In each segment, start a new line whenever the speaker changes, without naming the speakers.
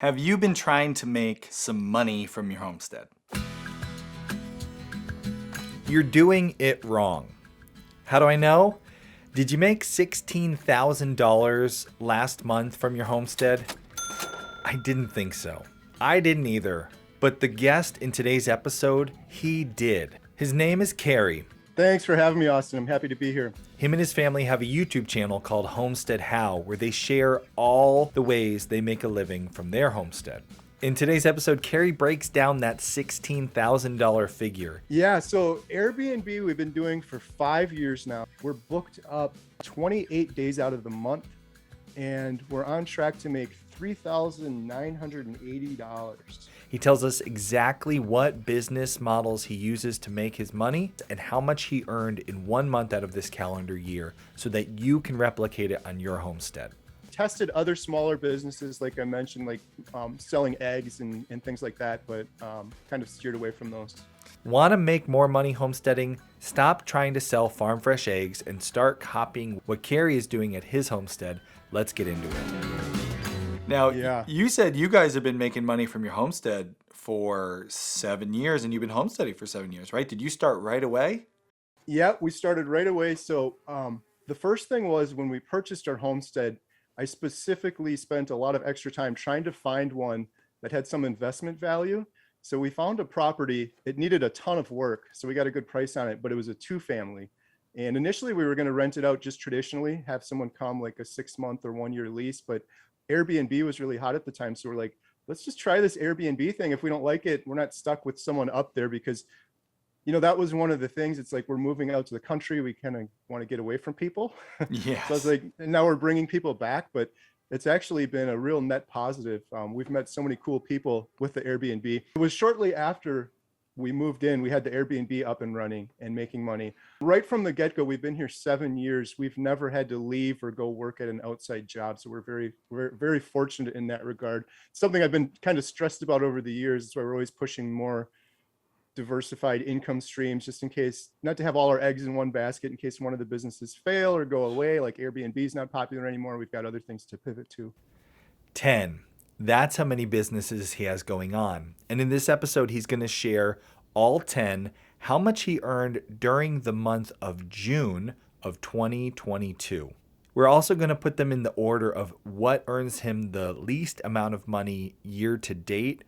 Have you been trying to make some money from your homestead? You're doing it wrong. How do I know? Did you make $16,000 last month from your homestead? I didn't think so. I didn't either. But the guest in today's episode, he did. His name is Kerry.
Thanks for having me, Austin. I'm happy to be here.
Him and his family have a YouTube channel called Homestead How, where they share all the ways they make a living from their homestead. In today's episode, Kerry breaks down that $16,000 figure.
Yeah, so Airbnb we've been doing for 5 years now. We're booked up 28 days out of the month, and we're on track to make $3,980.
He tells us exactly what business models he uses to make his money and how much he earned in 1 month out of this calendar year so that you can replicate it on your homestead.
Tested other smaller businesses, like I mentioned, like selling eggs and things like that, but kind of steered away from those.
Want to make more money homesteading? Stop trying to sell farm fresh eggs and start copying what Kerry is doing at his homestead. Let's get into it. Now, You said you guys have been making money from your homestead for 7 years, and you've been homesteading for 7 years, right? Did you start right away?
Yeah, we started right away. So the first thing was when we purchased our homestead, I specifically spent a lot of extra time trying to find one that had some investment value. So we found a property. It needed a ton of work, so we got a good price on it, but it was a 2-family. And initially we were going to rent it out just traditionally, have someone come like a 6-month or 1-year lease, but Airbnb was really hot at the time. So we're like, let's just try this Airbnb thing. If we don't like it, we're not stuck with someone up there, because, that was one of the things. It's like, we're moving out to the country. We kind of want to get away from people.
Yes.
So I was like, and now we're bringing people back, but it's actually been a real net positive. We've met so many cool people with the Airbnb. It was shortly after we moved in, we had the Airbnb up and running and making money. Right from the get-go, we've been here 7 years. We've never had to leave or go work at an outside job. So we're very fortunate in that regard. Something I've been kind of stressed about over the years. That's why we're always pushing more diversified income streams, just in case, not to have all our eggs in one basket in case one of the businesses fail or go away. Like Airbnb is not popular anymore. We've got other things to pivot to.
10. That's how many businesses he has going on. And in this episode, he's going to share all 10, how much he earned during the month of June of 2022. We're also going to put them in the order of what earns him the least amount of money year to date,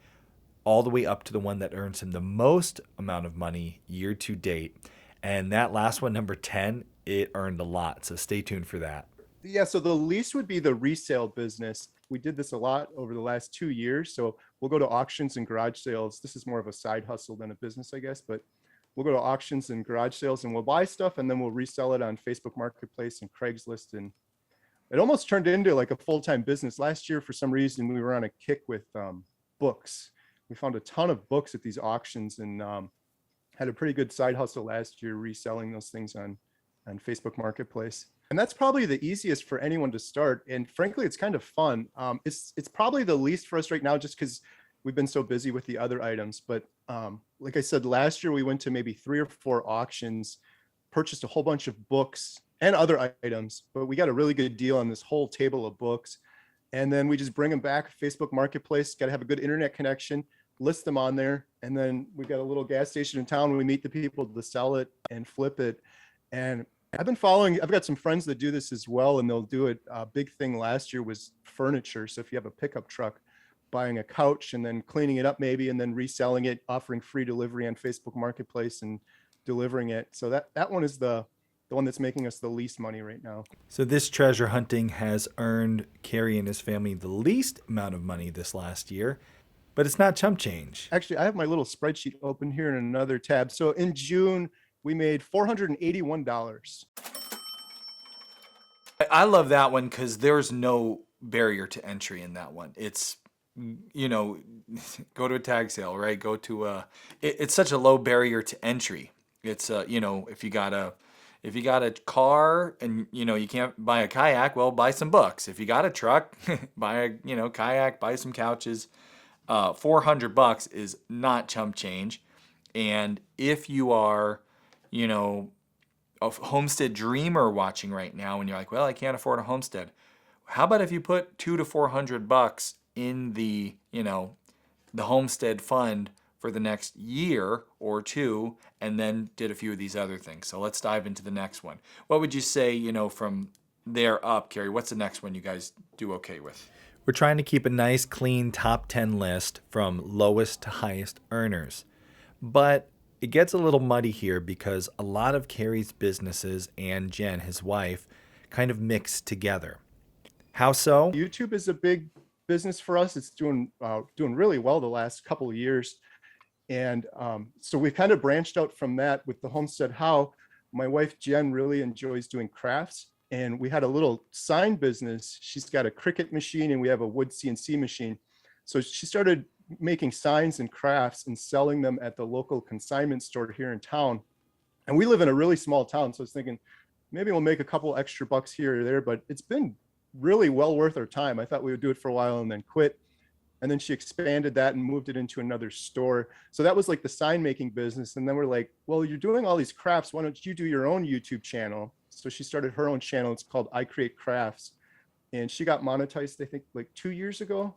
all the way up to the one that earns him the most amount of money year to date. And that last one, number 10, it earned a lot. So stay tuned for that.
Yeah, so the least would be the resale business. We did this a lot over the last 2 years. So we'll go to auctions and garage sales. This is more of a side hustle than a business, I guess, but we'll go to auctions and garage sales and we'll buy stuff and then we'll resell it on Facebook Marketplace and Craigslist. And it almost turned into like a full-time business. Last year, for some reason, we were on a kick with books. We found a ton of books at these auctions and had a pretty good side hustle last year reselling those things on Facebook Marketplace. And that's probably the easiest for anyone to start. And frankly, it's kind of fun. It's probably the least for us right now, just because we've been so busy with the other items. But like I said, last year we went to maybe 3 or 4 auctions, purchased a whole bunch of books and other items, but we got a really good deal on this whole table of books. And then we just bring them back, Facebook Marketplace, got to have a good internet connection, list them on there. And then we got a little gas station in town. We meet the people to sell it and flip it. And I've got some friends that do this as well, and they'll do it. A big thing last year was furniture. So if you have a pickup truck, buying a couch and then cleaning it up maybe, and then reselling it, offering free delivery on Facebook Marketplace and delivering it. So that one is the one that's making us the least money right now.
So this treasure hunting has earned Kerry and his family the least amount of money this last year, but it's not chump change.
Actually, I have my little spreadsheet open here in another tab. So in June, we made $481.
I love that one because there's no barrier to entry in that one. It's, go to a tag sale, right? Go to it's such a low barrier to entry. It's, if you got a car and, you can't buy a kayak, well, buy some books. If you got a truck, buy a, kayak, buy some couches. $400 is not chump change. And if you are, a homestead dreamer watching right now and you're like, well, I can't afford a homestead. How about if you put $200 to $400 in the, the homestead fund for the next year or two, and then did a few of these other things. So let's dive into the next one. What would you say, from there up, Kerry? What's the next one you guys do okay with? We're trying to keep a nice, clean top 10 list from lowest to highest earners. But it gets a little muddy here because a lot of Kerry's businesses and Jen, his wife, kind of mix together. How so?
YouTube is a big business for us. It's doing really well the last couple of years. And so we've kind of branched out from that with the Homestead How. My wife, Jen, really enjoys doing crafts. And we had a little sign business. She's got a Cricut machine and we have a wood CNC machine. So she started making signs and crafts and selling them at the local consignment store here in town. And we live in a really small town. So I was thinking, maybe we'll make a couple extra bucks here or there, but it's been really well worth our time. I thought we would do it for a while and then quit. And then she expanded that and moved it into another store. So that was like the sign making business. And then we're like, well, you're doing all these crafts. Why don't you do your own YouTube channel? So she started her own channel. It's called I Create Crafts. And she got monetized, I think, like 2 years ago.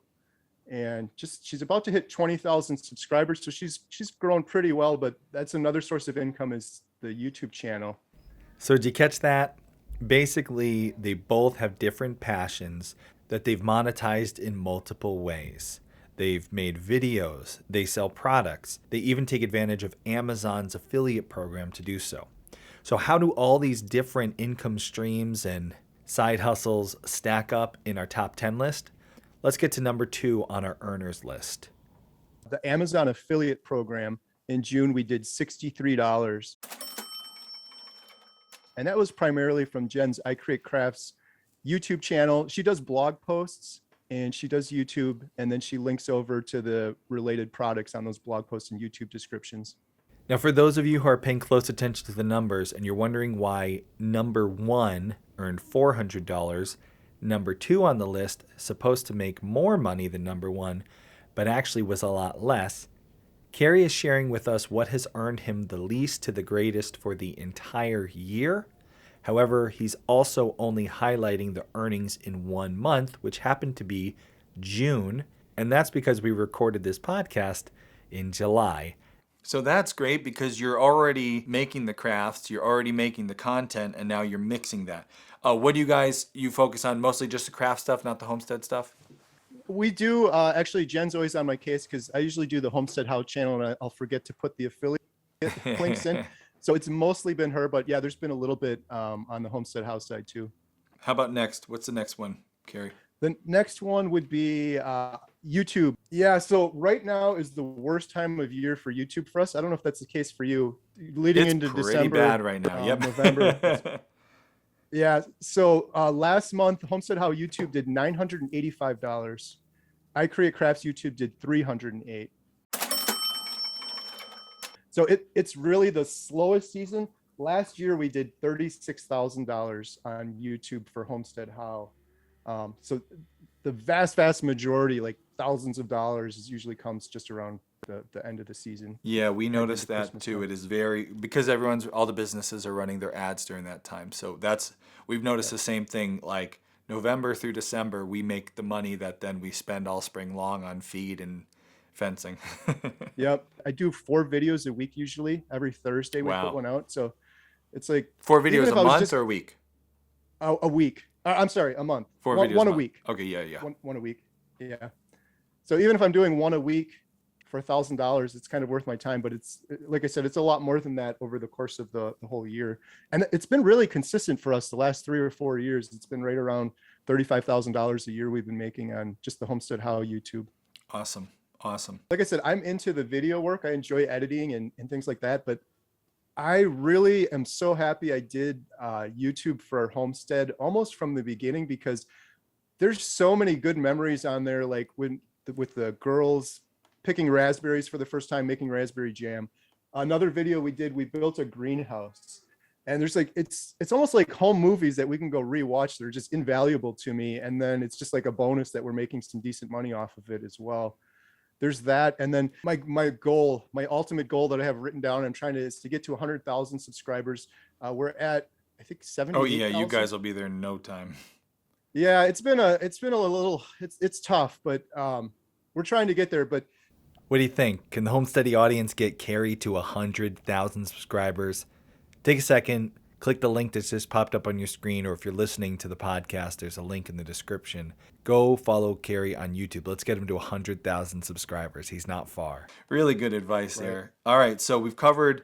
And she's about to hit 20,000 subscribers. So she's grown pretty well, but that's another source of income is the YouTube channel.
So did you catch that? Basically, they both have different passions that they've monetized in multiple ways. They've made videos, they sell products, they even take advantage of Amazon's affiliate program to do so. So how do all these different income streams and side hustles stack up in our top 10 list? Let's get to number 2 on our earners list.
The Amazon affiliate program, in June, we did $63. And that was primarily from Jen's I Create Crafts YouTube channel. She does blog posts and she does YouTube, and then she links over to the related products on those blog posts and YouTube descriptions.
Now, for those of you who are paying close attention to the numbers and you're wondering why number 1 earned $400, number 2 on the list supposed to make more money than number 1, but actually was a lot less, Kerry is sharing with us what has earned him the least to the greatest for the entire year. However, he's also only highlighting the earnings in 1 month, which happened to be June, and that's because we recorded this podcast in July. So that's great because you're already making the crafts, you're already making the content, and now you're mixing that. What do you focus on? Mostly just the craft stuff, not the homestead stuff?
We do, actually, Jen's always on my case because I usually do the Homestead How channel and I'll forget to put the affiliate links in. So it's mostly been her, but yeah, there's been a little bit on the Homestead House side too.
How about next? What's the next one, Kerry?
The next one would be YouTube. Yeah, so right now is the worst time of year for YouTube for us. I don't know if that's the case for you. Leading into December. It's pretty
bad right now. Yep.
November. Yeah, so last month, Homestead How YouTube did $985. I Create Crafts YouTube did $308. So it's really the slowest season. Last year, we did $36,000 on YouTube for Homestead How. So the vast majority, like thousands of dollars, usually comes just around the end of the season.
Yeah, we noticed that too. It is because all the businesses are running their ads during that time. So we've noticed the same thing. Like November through December, we make the money that then we spend all spring long on feed and fencing.
Yep. I do 4 videos a week usually. Every Thursday we put one out. So it's like
4 videos a month or a week?
A week. I'm sorry, a month.
4 videos
one
a
a week.
Okay, yeah.
One a week. Yeah. So even if I'm doing one a week for $1,000, it's kind of worth my time. But it's, like I said, it's a lot more than that over the course of the whole year. And it's been really consistent for us the last 3 or 4 years. It's been right around $35,000 a year we've been making on just the Homestead How YouTube.
Awesome.
Like I said, I'm into the video work. I enjoy editing and things like that. But I really am so happy I did YouTube for Homestead almost from the beginning, because there's so many good memories on there, like with the girls picking raspberries for the first time, making raspberry jam. Another video we did, we built a greenhouse. And there's like, it's almost like home movies that we can go rewatch. They're just invaluable to me. And then it's just like a bonus that we're making some decent money off of it as well. There's that. And then my ultimate goal that I have written down, is to get to 100,000 subscribers. We're at, I think, 70.
Oh yeah, you guys will be there in no time.
Yeah, it's been a little, it's tough, but we're trying to get there. But
What do you think? Can the Homesteady audience get Kerry to 100,000 subscribers? Take a second, click the link that's just popped up on your screen, or if you're listening to the podcast, there's a link in the description. Go follow Kerry on YouTube. Let's get him to 100,000 subscribers. He's not far. Really good advice
Right.
there. All right, so we've covered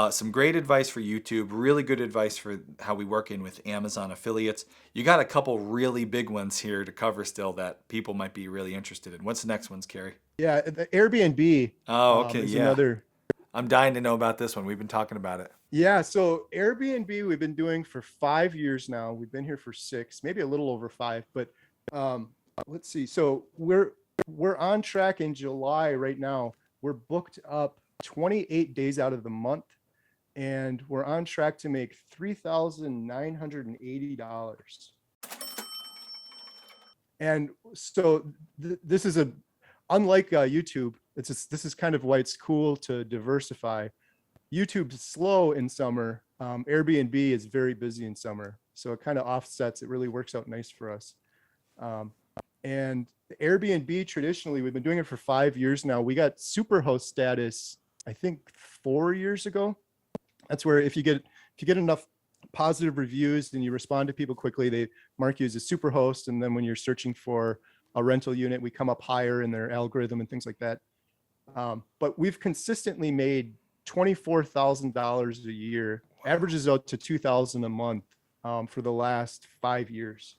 some great advice for YouTube, really good advice for how we work in with Amazon affiliates. You got a couple really big ones here to cover still that people might be really interested in. What's the next ones, Kerry?
yeah, the Airbnb
Oh, okay,
is
yeah.
another.
I'm dying to know about this one. We've been talking about it.
Yeah, so Airbnb we've been doing for 5 years now. We've been here for six, maybe a little over five, but um, let's see. So we're on track in July right now. We're booked up 28 days out of the month, and we're on track to make $3,980. And so this is a unlike YouTube. This is kind of why it's cool to diversify. YouTube's slow in summer. Airbnb is very busy in summer, so it kind of offsets. It really works out nice for us. Um, and the Airbnb, traditionally, we've been doing it for 5 years now. We got superhost status, I think, 4 years ago. That's where if you get enough positive reviews and you respond to people quickly, they mark you as a superhost. And then when you're searching for a rental unit, we come up higher in their algorithm and things like that. But we've consistently made $24,000 a year, averages out to $2,000 a month for the last 5 years.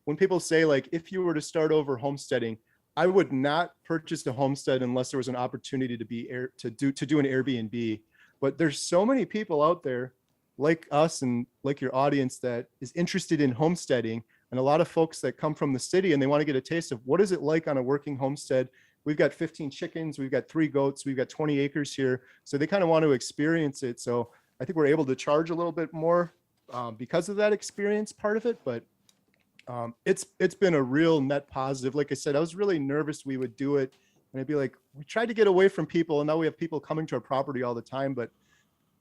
When people say, like, if you were to start over homesteading, I would not purchase a homestead unless there was an opportunity to do an Airbnb. But there's so many people out there like us and like your audience that is interested in homesteading, and a lot of folks that come from the city and they want to get a taste of what is it like on a working homestead. We've got 15 chickens, we've got 3 goats, we've got 20 acres here. So they kind of want to experience it. So I think we're able to charge a little bit more because of that experience part of it. But it's been a real net positive. Like I said, I was really nervous we would do it. And I'd be like, we tried to get away from people, and now we have people coming to our property all the time. But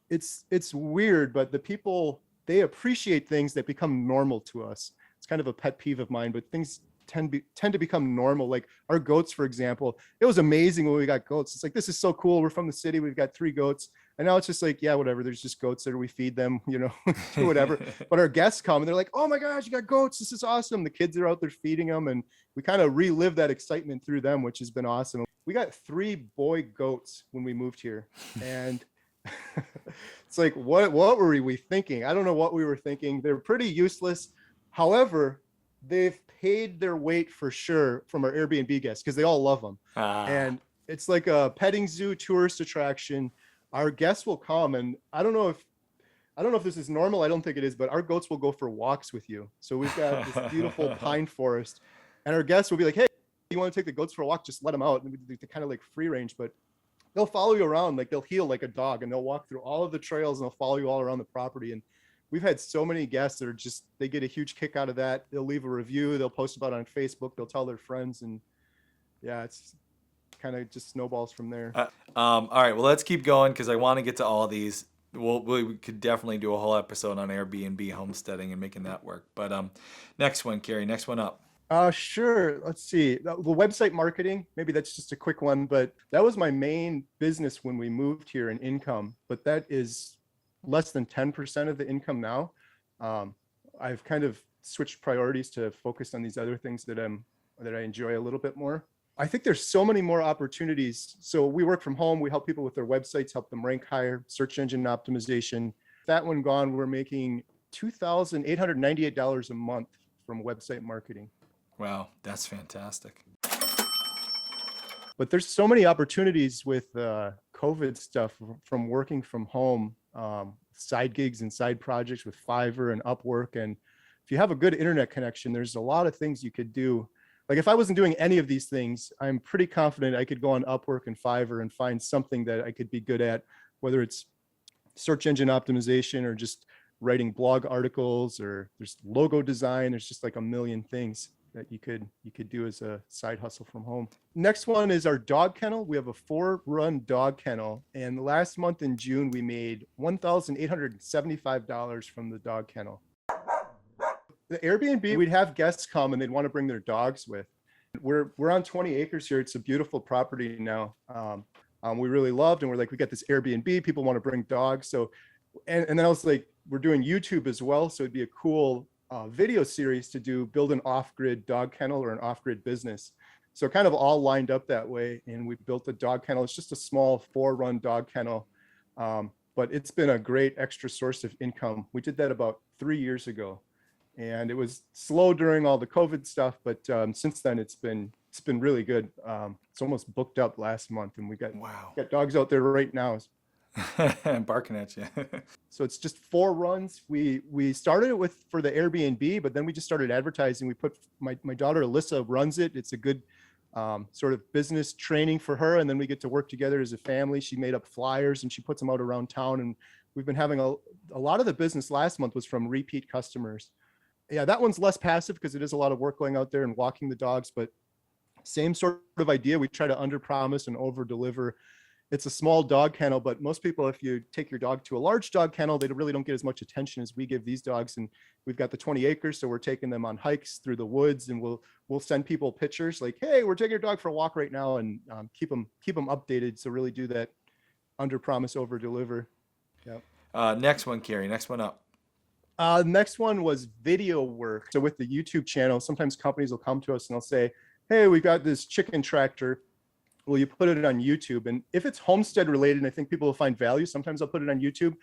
it's weird, but the people, they appreciate things that become normal to us. It's kind of a pet peeve of mine, but things tend to become normal. Like our goats, for example, it was amazing when we got goats. It's like, this is so cool. We're from the city. We've got 3 goats. And now it's just like, yeah, whatever. There's just goats there. We feed them, do whatever. But our guests come and they're like, oh my gosh, you got goats. This is awesome. The kids are out there feeding them. And we kind of relive that excitement through them, which has been awesome. We got 3 boy goats when we moved here. And it's like, what were we thinking? I don't know what we were thinking. They're pretty useless. However, they've paid their weight for sure from our Airbnb guests because they all love them. And it's like a petting zoo tourist attraction. Our guests will come, and I don't know if this is normal. I don't think it is, but our goats will go for walks with you. So we've got this beautiful pine forest, and our guests will be like, hey, you want to take the goats for a walk? Just let them out. And they kind of like free range, but they'll follow you around. Like they'll heel like a dog, and they'll walk through all of the trails and they'll follow you all around the property. And we've had so many guests that are just, they get a huge kick out of that. They'll leave a review, they'll post about it on Facebook, they'll tell their friends, and yeah, it's kind of just snowballs from there.
All right, well, let's keep going because I want to get to all these. We could definitely do a whole episode on Airbnb homesteading and making that work. But next one, Kerry, next one up.
Sure. Let's see. The website marketing, maybe that's just a quick one, but that was my main business when we moved here in income, but that is less than 10% of the income now. I've kind of switched priorities to focus on these other things that I enjoy a little bit more. I think there's so many more opportunities. So we work from home. We help people with their websites, help them rank higher, search engine optimization. That one gone, we're making $2,898 a month from website marketing.
Wow, that's fantastic.
But there's so many opportunities with COVID stuff from working from home, side gigs and side projects with Fiverr and Upwork. And if you have a good internet connection, there's a lot of things you could do. Like if I wasn't doing any of these things, I'm pretty confident I could go on Upwork and Fiverr and find something that I could be good at, whether it's search engine optimization or just writing blog articles, or there's logo design. There's just like a million things that you could do as a side hustle from home. Next one is our dog kennel. We have a 4-run dog kennel, and last month in June we made $1,875 from the dog kennel. The Airbnb, we'd have guests come and they'd want to bring their dogs with. We're on 20 acres here. It's a beautiful property now. We really loved, and we're like, we got this Airbnb. People want to bring dogs. So, and then I was like, we're doing YouTube as well. So it'd be a cool video series to do, build an off-grid dog kennel or an off-grid business. So kind of all lined up that way. And we built a dog kennel. It's just a small 4-run dog kennel. But it's been a great extra source of income. We did that about 3 years ago. And it was slow during all the COVID stuff, but since then it's been really good. It's almost booked up last month, and we got dogs out there right now.
Barking at you.
So it's just 4 runs. We started it for the Airbnb, but then we just started advertising. We put my daughter Alyssa runs it. It's a good sort of business training for her, and then we get to work together as a family. She made up flyers and she puts them out around town, and we've been having a lot of the business last month was from repeat customers. Yeah, that one's less passive because it is a lot of work going out there and walking the dogs, but same sort of idea. We try to under promise and over deliver. It's a small dog kennel, but most people, if you take your dog to a large dog kennel, they really don't get as much attention as we give these dogs. And we've got the 20 acres, so we're taking them on hikes through the woods, and we'll send people pictures like, hey, we're taking your dog for a walk right now, and keep them updated. So really do that under promise, over deliver. Yeah.
Next one, Kerry. Next one up.
Next one was video work. So with the YouTube channel, sometimes companies will come to us and they'll say, hey, we've got this chicken tractor. Will you put it on YouTube? And if it's homestead related, I think people will find value. Sometimes I'll put it on YouTube,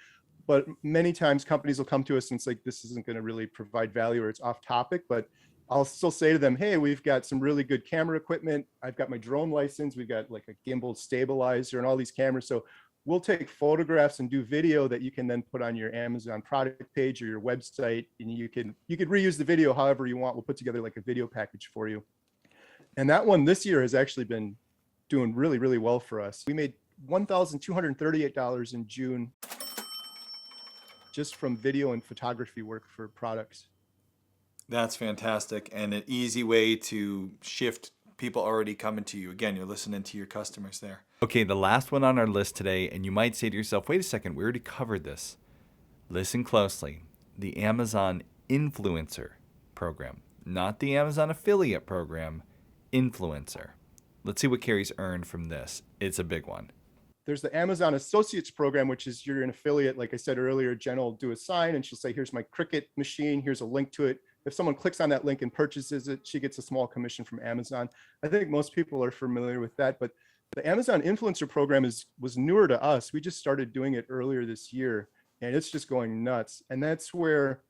but many times companies will come to us and it's like, this isn't going to really provide value or it's off topic, but I'll still say to them, hey, we've got some really good camera equipment. I've got my drone license. We've got like a gimbal stabilizer and all these cameras. So we'll take photographs and do video that you can then put on your Amazon product page or your website, and you could reuse the video however you want. We'll put together like a video package for you. And that one this year has actually been doing really, really well for us. We made $1,238 in June just from video and photography work for products.
That's fantastic, and an easy way to shift people already coming to you. Again, you're listening to your customers there. Okay, the last one on our list today, and you might say to yourself, wait a second, we already covered this. Listen closely. The Amazon Influencer Program, not the Amazon Affiliate Program, Influencer. Let's see what Kerry's earned from this. It's a big one.
There's the Amazon Associates Program, which is you're an affiliate. Like I said earlier, Jen will do a sign and she'll say, here's my Cricut machine. Here's a link to it. If someone clicks on that link and purchases it, she gets a small commission from Amazon. I think most people are familiar with that, but the Amazon Influencer Program was newer to us. We just started doing it earlier this year, and it's just going nuts. And that's where,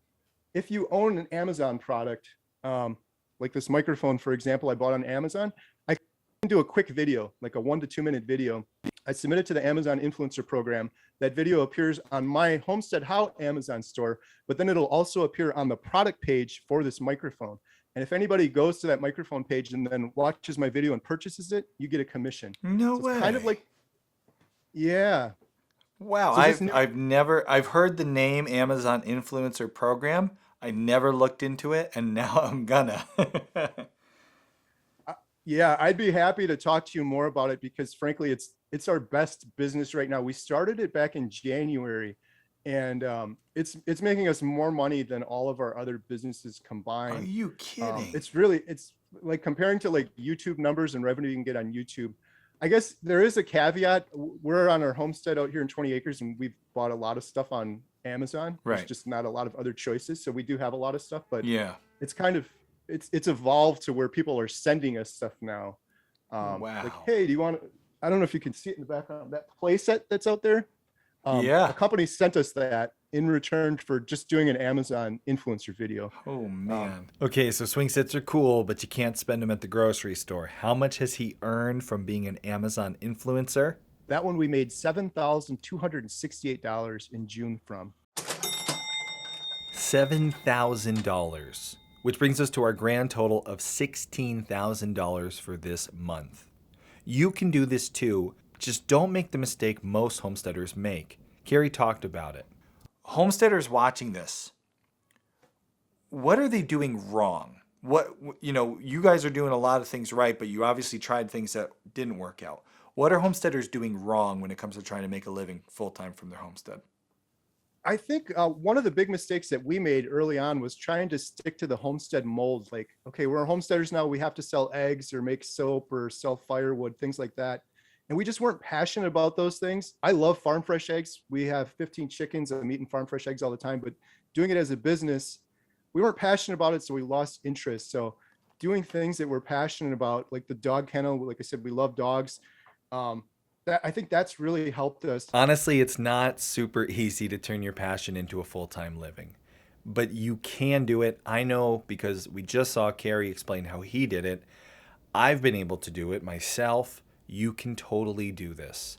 if you own an Amazon product, like this microphone, for example, I bought on Amazon, I can do a quick video, like a 1 to 2 minute video. I submit it to the Amazon Influencer Program. That video appears on my Homestead How Amazon store, but then it'll also appear on the product page for this microphone. And if anybody goes to that microphone page and then watches my video and purchases it, you get a commission.
No way.
Kind of like, yeah.
Wow.
So
I've heard the name Amazon Influencer Program. I never looked into it, and now I'm gonna.
Yeah, I'd be happy to talk to you more about it because frankly, it's our best business right now. We started it back in January, and it's making us more money than all of our other businesses combined.
Are you kidding?
It's like comparing to like YouTube numbers and revenue you can get on YouTube. I guess there is a caveat. We're on our homestead out here in 20 acres, and we've bought a lot of stuff on Amazon.
Right.
There's just not a lot of other choices, so we do have a lot of stuff. But
yeah,
it's kind of it's evolved to where people are sending us stuff now.
Wow.
Like, hey, do you want? I don't know if you can see it in the background. That play set that's out there.
Yeah.
A company sent us that in return for just doing an Amazon influencer video.
Oh man. Okay, so swing sets are cool, but you can't spend them at the grocery store. How much has he earned from being an Amazon influencer?
That one we made $7,268 in June from.
$7,000, which brings us to our grand total of $16,000 for this month. You can do this too. Just don't make the mistake most homesteaders make. Kerry talked about it. Homesteaders watching this, what are they doing wrong? You guys are doing a lot of things right, but you obviously tried things that didn't work out. What are homesteaders doing wrong when it comes to trying to make a living full-time from their homestead?
I think one of the big mistakes that we made early on was trying to stick to the homestead mold. Like, okay, we're homesteaders now. We have to sell eggs or make soap or sell firewood, things like that. And we just weren't passionate about those things. I love farm fresh eggs. We have 15 chickens. I'm eating farm fresh eggs all the time. But doing it as a business, we weren't passionate about it, so we lost interest. So doing things that we're passionate about, like the dog kennel, like I said, we love dogs. Um, I think that's really helped us.
Honestly, it's not super easy to turn your passion into a full-time living, but you can do it. I know because we just saw Kerry explain how he did it. I've been able to do it myself. You can totally do this.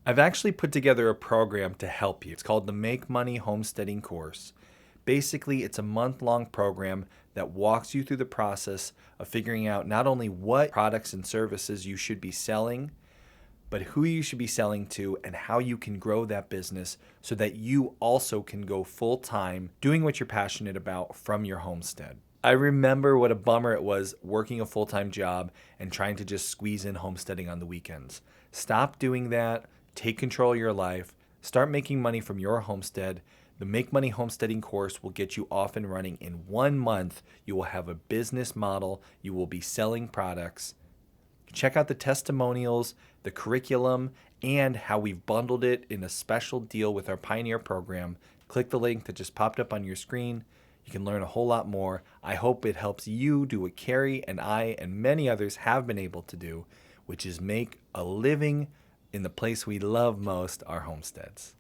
I've actually put together a program to help you. It's called the Make Money Homesteading course. Basically, it's a month-long program that walks you through the process of figuring out not only what products and services you should be selling, but who you should be selling to and how you can grow that business so that you also can go full time doing what you're passionate about from your homestead. I remember what a bummer it was working a full time job and trying to just squeeze in homesteading on the weekends. Stop doing that. Take control of your life. Start making money from your homestead. The Make Money Homesteading course will get you off and running in 1 month. You will have a business model. You will be selling products. Check out the testimonials, the curriculum, and how we've bundled it in a special deal with our Pioneer program. Click the link that just popped up on your screen. You can learn a whole lot more. I hope it helps you do what Kerry and I and many others have been able to do, which is make a living in the place we love most, our homesteads.